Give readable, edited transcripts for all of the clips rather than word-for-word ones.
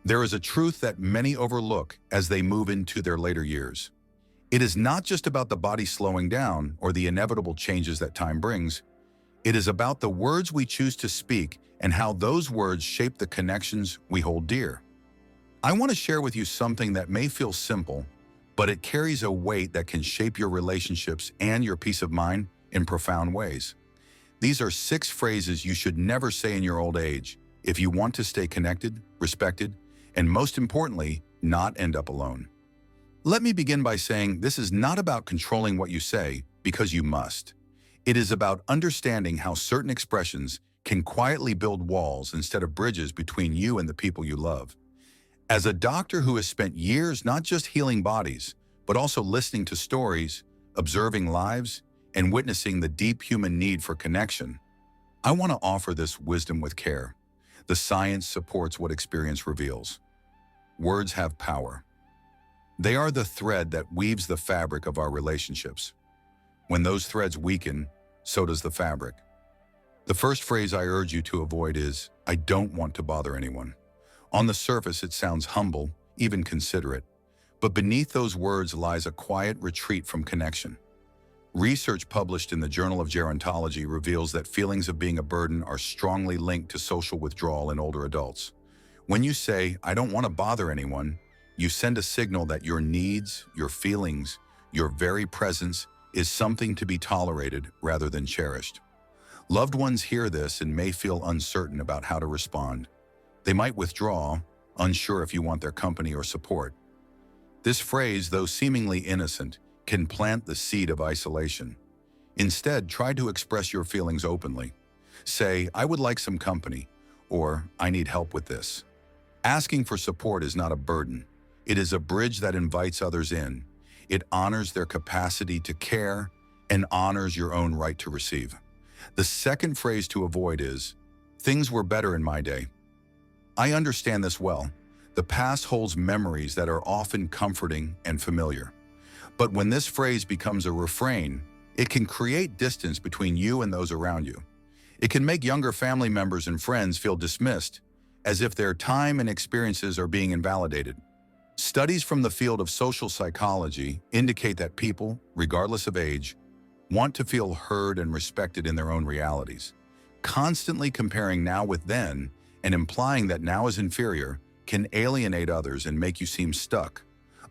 There is a truth that many overlook as they move into their later years. It is not just about the body slowing down or the inevitable changes that time brings. It is about the words we choose to speak and how those words shape the connections we hold dear. I want to share with you something that may feel simple, but it carries a weight that can shape your relationships and your peace of mind in profound ways. These are 6 phrases you should never say in your old age if you want to stay connected, respected, and most importantly, not end up alone. Let me begin by saying this is not about controlling what you say because you must. It is about understanding how certain expressions can quietly build walls instead of bridges between you and the people you love. As a doctor who has spent years not just healing bodies, but also listening to stories, observing lives, and witnessing the deep human need for connection, I want to offer this wisdom with care. The science supports what experience reveals. Words have power. They are the thread that weaves the fabric of our relationships. When those threads weaken, so does the fabric. The first phrase I urge you to avoid is, "I don't want to bother anyone." On the surface, it sounds humble, even considerate, but beneath those words lies a quiet retreat from connection. Research published in the Journal of Gerontology reveals that feelings of being a burden are strongly linked to social withdrawal in older adults. When you say, "I don't want to bother anyone," you send a signal that your needs, your feelings, your very presence is something to be tolerated rather than cherished. Loved ones hear this and may feel uncertain about how to respond. They might withdraw, unsure if you want their company or support. This phrase, though seemingly innocent, can plant the seed of isolation. Instead, try to express your feelings openly. Say, "I would like some company," or "I need help with this." Asking for support is not a burden. It is a bridge that invites others in. It honors their capacity to care and honors your own right to receive. The second phrase to avoid is, "Things were better in my day." I understand this well. The past holds memories that are often comforting and familiar. But when this phrase becomes a refrain, it can create distance between you and those around you. It can make younger family members and friends feel dismissed, as if their time and experiences are being invalidated. Studies from the field of social psychology indicate that people, regardless of age, want to feel heard and respected in their own realities. Constantly comparing now with then and implying that now is inferior can alienate others and make you seem stuck,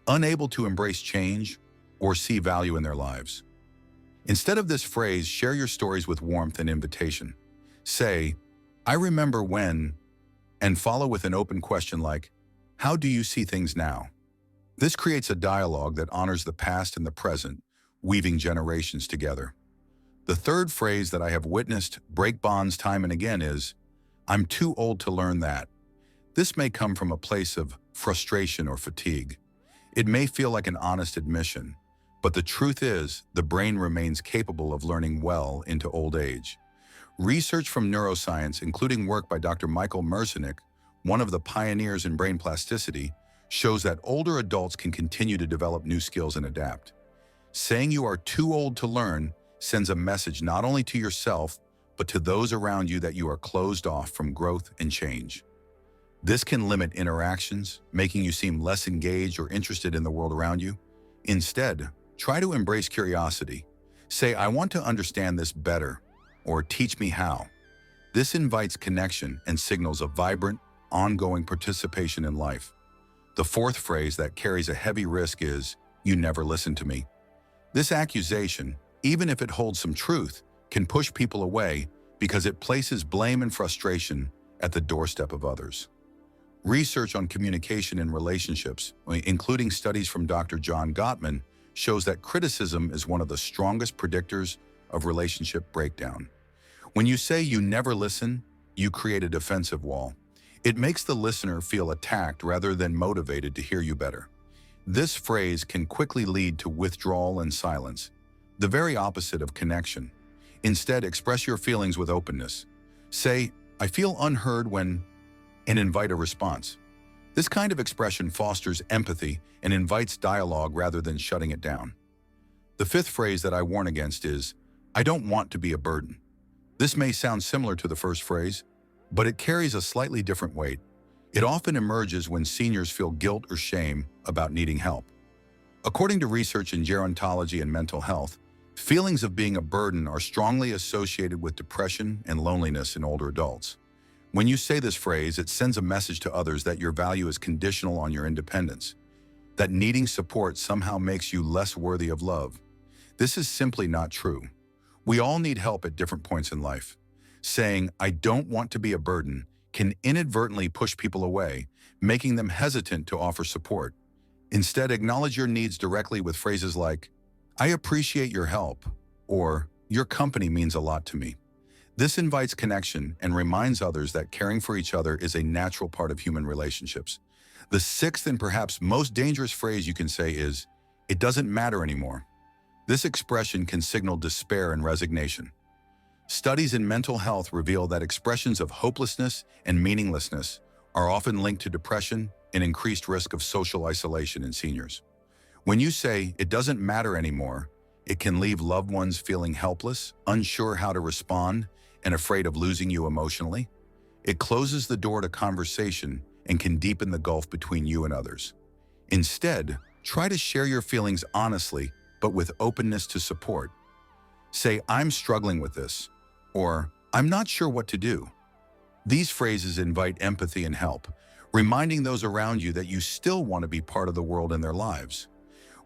unable to embrace change or see value in their lives. Instead of this phrase, share your stories with warmth and invitation. Say, "I remember when," and follow with an open question like, "How do you see things now?" This creates a dialogue that honors the past and the present, weaving generations together. The third phrase that I have witnessed break bonds time and again is, "I'm too old to learn that." This may come from a place of frustration or fatigue. It may feel like an honest admission, but the truth is, the brain remains capable of learning well into old age. Research from neuroscience, including work by Dr. Michael Merzenich, one of the pioneers in brain plasticity, shows that older adults can continue to develop new skills and adapt. Saying you are too old to learn sends a message not only to yourself, but to those around you that you are closed off from growth and change. This can limit interactions, making you seem less engaged or interested in the world around you. Instead, try to embrace curiosity. Say, "I want to understand this better," or "teach me how." This invites connection and signals a vibrant, ongoing participation in life. The fourth phrase that carries a heavy risk is, "You never listen to me." This accusation, even if it holds some truth, can push people away because it places blame and frustration at the doorstep of others. Research on communication in relationships, including studies from Dr. John Gottman, shows that criticism is one of the strongest predictors of relationship breakdown. When you say you never listen, you create a defensive wall. It makes the listener feel attacked rather than motivated to hear you better. This phrase can quickly lead to withdrawal and silence, the very opposite of connection. Instead, express your feelings with openness. Say, "I feel unheard when," and invite a response. This kind of expression fosters empathy and invites dialogue rather than shutting it down. The fifth phrase that I warn against is, "I don't want to be a burden." This may sound similar to the first phrase, but it carries a slightly different weight. It often emerges when seniors feel guilt or shame about needing help. According to research in gerontology and mental health, feelings of being a burden are strongly associated with depression and loneliness in older adults. When you say this phrase, it sends a message to others that your value is conditional on your independence, that needing support somehow makes you less worthy of love. This is simply not true. We all need help at different points in life. Saying, "I don't want to be a burden," can inadvertently push people away, making them hesitant to offer support. Instead, acknowledge your needs directly with phrases like, "I appreciate your help," or "Your company means a lot to me." This invites connection and reminds others that caring for each other is a natural part of human relationships. The sixth and perhaps most dangerous phrase you can say is, "It doesn't matter anymore." This expression can signal despair and resignation. Studies in mental health reveal that expressions of hopelessness and meaninglessness are often linked to depression and increased risk of social isolation in seniors. When you say, "It doesn't matter anymore," it can leave loved ones feeling helpless, unsure how to respond, and afraid of losing you emotionally. It closes the door to conversation and can deepen the gulf between you and others. Instead, try to share your feelings honestly, but with openness to support. Say, "I'm struggling with this," or "I'm not sure what to do." These phrases invite empathy and help, reminding those around you that you still want to be part of the world in their lives.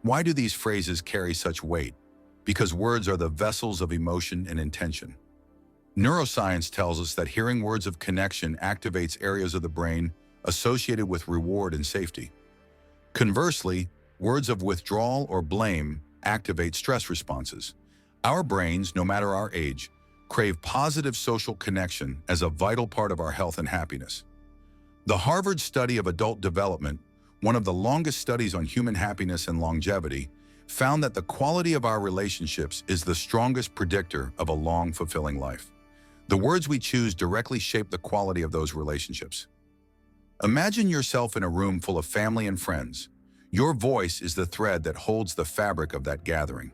Why do these phrases carry such weight? Because words are the vessels of emotion and intention. Neuroscience tells us that hearing words of connection activates areas of the brain associated with reward and safety. Conversely, words of withdrawal or blame activate stress responses. Our brains, no matter our age, crave positive social connection as a vital part of our health and happiness. The Harvard Study of Adult Development, one of the longest studies on human happiness and longevity, found that the quality of our relationships is the strongest predictor of a long, fulfilling life. The words we choose directly shape the quality of those relationships. Imagine yourself in a room full of family and friends. Your voice is the thread that holds the fabric of that gathering.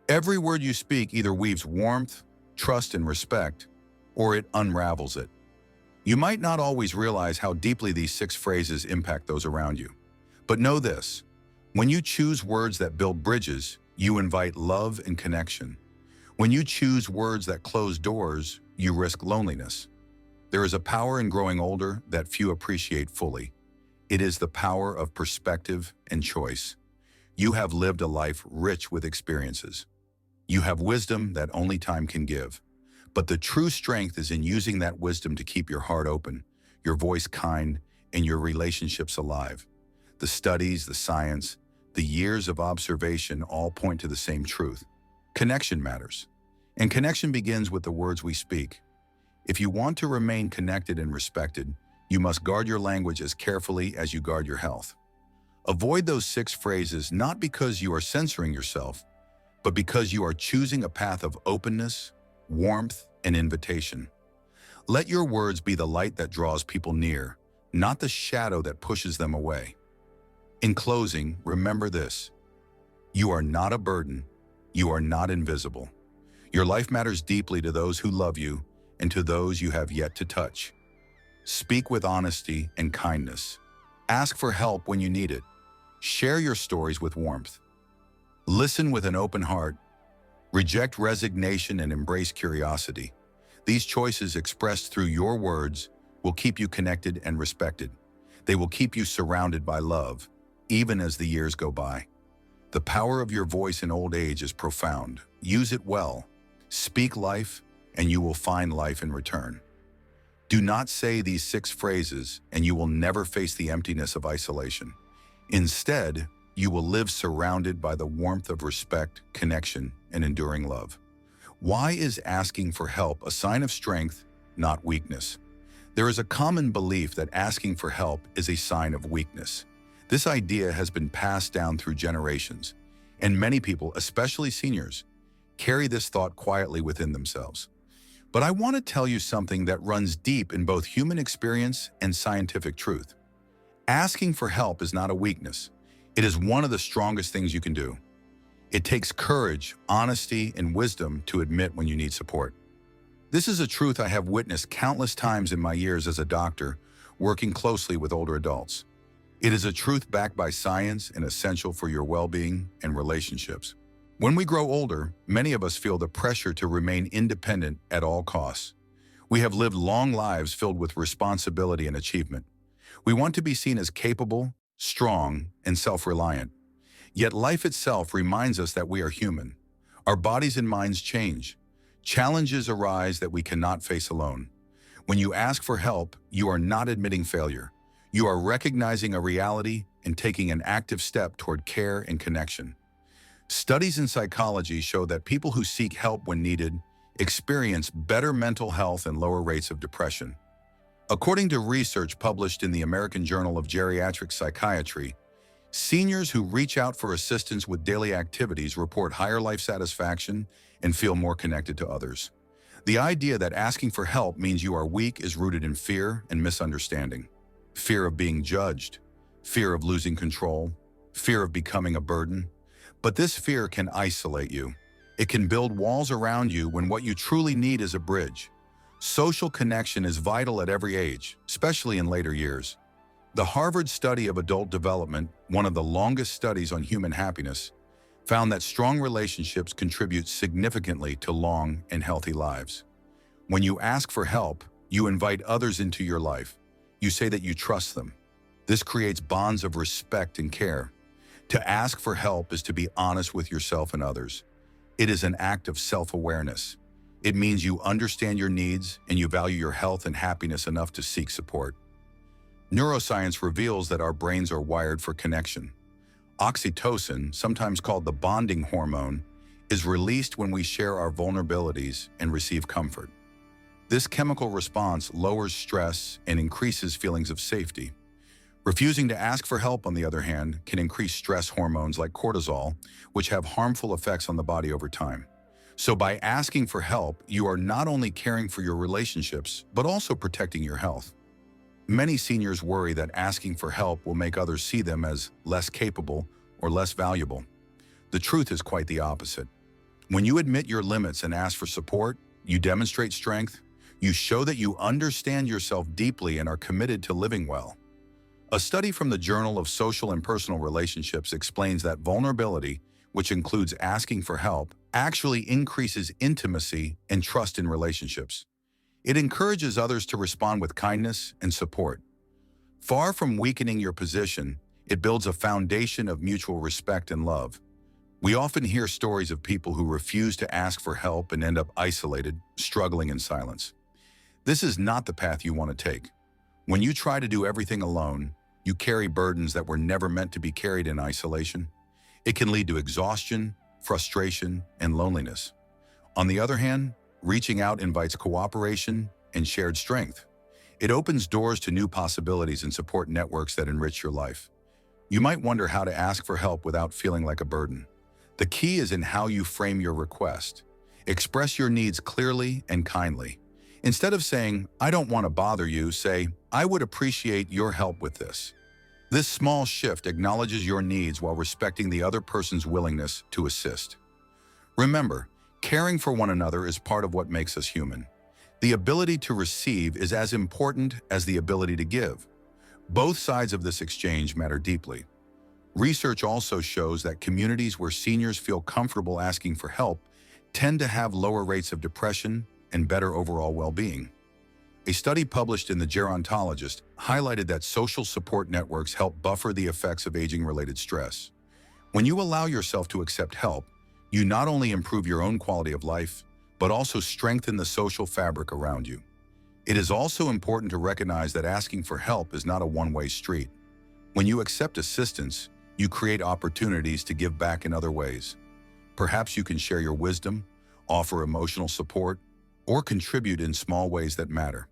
Every word you speak either weaves warmth, trust, and respect, or it unravels it. You might not always realize how deeply these 6 phrases impact those around you. But know this: when you choose words that build bridges, you invite love and connection. When you choose words that close doors, you risk loneliness. There is a power in growing older that few appreciate fully. It is the power of perspective and choice. You have lived a life rich with experiences. You have wisdom that only time can give. But the true strength is in using that wisdom to keep your heart open, your voice kind, and your relationships alive. The studies, the science, the years of observation all point to the same truth. Connection matters. And connection begins with the words we speak. If you want to remain connected and respected, you must guard your language as carefully as you guard your health. Avoid those 6 phrases not because you are censoring yourself, but because you are choosing a path of openness, warmth, and invitation. Let your words be the light that draws people near, not the shadow that pushes them away. In closing, remember this: you are not a burden. You are not invisible. Your life matters deeply to those who love you and to those you have yet to touch. Speak with honesty and kindness. Ask for help when you need it. Share your stories with warmth. Listen with an open heart. Reject resignation and embrace curiosity. These choices expressed through your words will keep you connected and respected. They will keep you surrounded by love, even as the years go by. The power of your voice in old age is profound. Use it well. Speak life, and you will find life in return. Do not say these 6 phrases, and you will never face the emptiness of isolation. Instead, you will live surrounded by the warmth of respect, connection, and enduring love. Why is asking for help a sign of strength, not weakness? There is a common belief that asking for help is a sign of weakness. This idea has been passed down through generations, and many people, especially seniors, carry this thought quietly within themselves. But I want to tell you something that runs deep in both human experience and scientific truth. Asking for help is not a weakness. It is one of the strongest things you can do. It takes courage, honesty, and wisdom to admit when you need support. This is a truth I have witnessed countless times in my years as a doctor, working closely with older adults. It is a truth backed by science and essential for your well-being and relationships. When we grow older, many of us feel the pressure to remain independent at all costs. We have lived long lives filled with responsibility and achievement. We want to be seen as capable, strong, and self-reliant. Yet life itself reminds us that we are human. Our bodies and minds change. Challenges arise that we cannot face alone. When you ask for help, you are not admitting failure. You are recognizing a reality and taking an active step toward care and connection. Studies in psychology show that people who seek help when needed experience better mental health and lower rates of depression. According to research published in the American Journal of Geriatric Psychiatry, seniors who reach out for assistance with daily activities report higher life satisfaction and feel more connected to others. The idea that asking for help means you are weak is rooted in fear and misunderstanding. Fear of being judged, fear of losing control, fear of becoming a burden. But this fear can isolate you. It can build walls around you when what you truly need is a bridge. Social connection is vital at every age, especially in later years. The Harvard Study of Adult Development, one of the longest studies on human happiness, found that strong relationships contribute significantly to long and healthy lives. When you ask for help, you invite others into your life. You say that you trust them. This creates bonds of respect and care. To ask for help is to be honest with yourself and others. It is an act of self-awareness. It means you understand your needs and you value your health and happiness enough to seek support. Neuroscience reveals that our brains are wired for connection. Oxytocin, sometimes called the bonding hormone, is released when we share our vulnerabilities and receive comfort. This chemical response lowers stress and increases feelings of safety. Refusing to ask for help, on the other hand, can increase stress hormones like cortisol, which have harmful effects on the body over time. So by asking for help, you are not only caring for your relationships, but also protecting your health. Many seniors worry that asking for help will make others see them as less capable or less valuable. The truth is quite the opposite. When you admit your limits and ask for support, you demonstrate strength. You show that you understand yourself deeply and are committed to living well. A study from the Journal of Social and Personal Relationships explains that vulnerability, which includes asking for help, actually increases intimacy and trust in relationships. It encourages others to respond with kindness and support. Far from weakening your position, it builds a foundation of mutual respect and love. We often hear stories of people who refuse to ask for help and end up isolated, struggling in silence. This is not the path you want to take. When you try to do everything alone, you carry burdens that were never meant to be carried in isolation. It can lead to exhaustion, frustration, and loneliness. On the other hand, reaching out invites cooperation and shared strength. It opens doors to new possibilities and support networks that enrich your life. You might wonder how to ask for help without feeling like a burden. The key is in how you frame your request. Express your needs clearly and kindly. Instead of saying, "I don't want to bother you," say, "I would appreciate your help with this." This small shift acknowledges your needs while respecting the other person's willingness to assist. Remember, caring for one another is part of what makes us human. The ability to receive is as important as the ability to give. Both sides of this exchange matter deeply. Research also shows that communities where seniors feel comfortable asking for help tend to have lower rates of depression and better overall well-being. A study published in The Gerontologist highlighted that social support networks help buffer the effects of aging-related stress. When you allow yourself to accept help, you not only improve your own quality of life, but also strengthen the social fabric around you. It is also important to recognize that asking for help is not a one-way street. When you accept assistance, you create opportunities to give back in other ways. Perhaps you can share your wisdom, offer emotional support, or contribute in small ways that matter.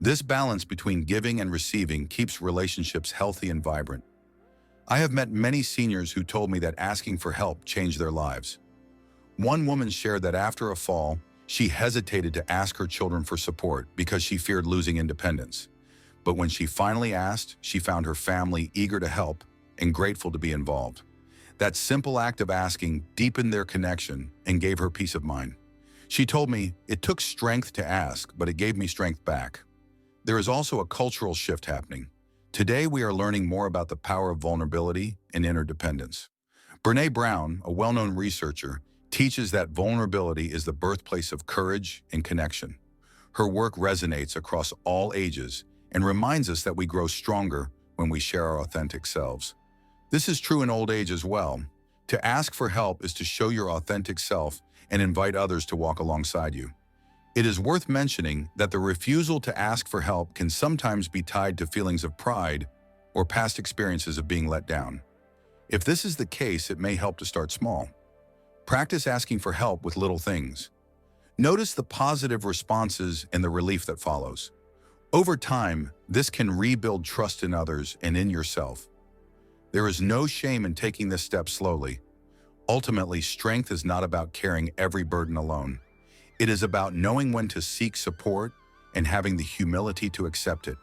This balance between giving and receiving keeps relationships healthy and vibrant. I have met many seniors who told me that asking for help changed their lives. One woman shared that after a fall, she hesitated to ask her children for support because she feared losing independence. But when she finally asked, she found her family eager to help and grateful to be involved. That simple act of asking deepened their connection and gave her peace of mind. She told me, "It took strength to ask, but it gave me strength back." there is also a cultural shift happening. Today, we are learning more about the power of vulnerability and interdependence. Brené Brown, a well-known researcher, teaches that vulnerability is the birthplace of courage and connection. Her work resonates across all ages and reminds us that we grow stronger when we share our authentic selves. This is true in old age as well. To ask for help is to show your authentic self and invite others to walk alongside you. It is worth mentioning that the refusal to ask for help can sometimes be tied to feelings of pride or past experiences of being let down. If this is the case, it may help to start small. Practice asking for help with little things. Notice the positive responses and the relief that follows. Over time, this can rebuild trust in others and in yourself. There is no shame in taking this step slowly. Ultimately, strength is not about carrying every burden alone. It is about knowing when to seek support and having the humility to accept it.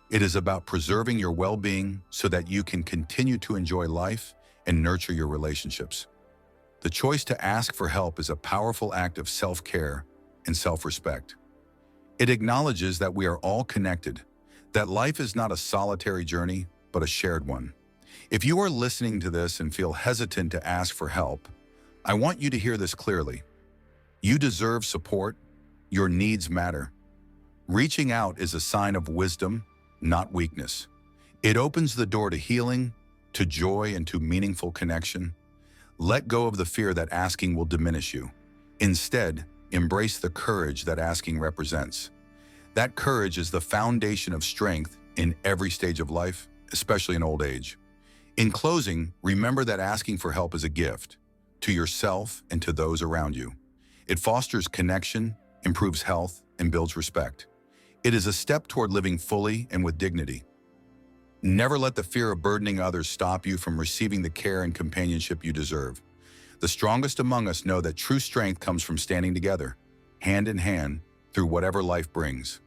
It is about preserving your well-being so that you can continue to enjoy life and nurture your relationships. The choice to ask for help is a powerful act of self-care and self-respect. It acknowledges that we are all connected, that life is not a solitary journey, but a shared one. If you are listening to this and feel hesitant to ask for help, I want you to hear this clearly. You deserve support. Your needs matter. Reaching out is a sign of wisdom, not weakness. It opens the door to healing, to joy, and to meaningful connection. Let go of the fear that asking will diminish you. Instead, embrace the courage that asking represents. That courage is the foundation of strength in every stage of life, especially in old age. In closing, remember that asking for help is a gift to yourself and to those around you. It fosters connection, improves health, and builds respect. It is a step toward living fully and with dignity. Never let the fear of burdening others stop you from receiving the care and companionship you deserve. The strongest among us know that true strength comes from standing together, hand in hand, through whatever life brings.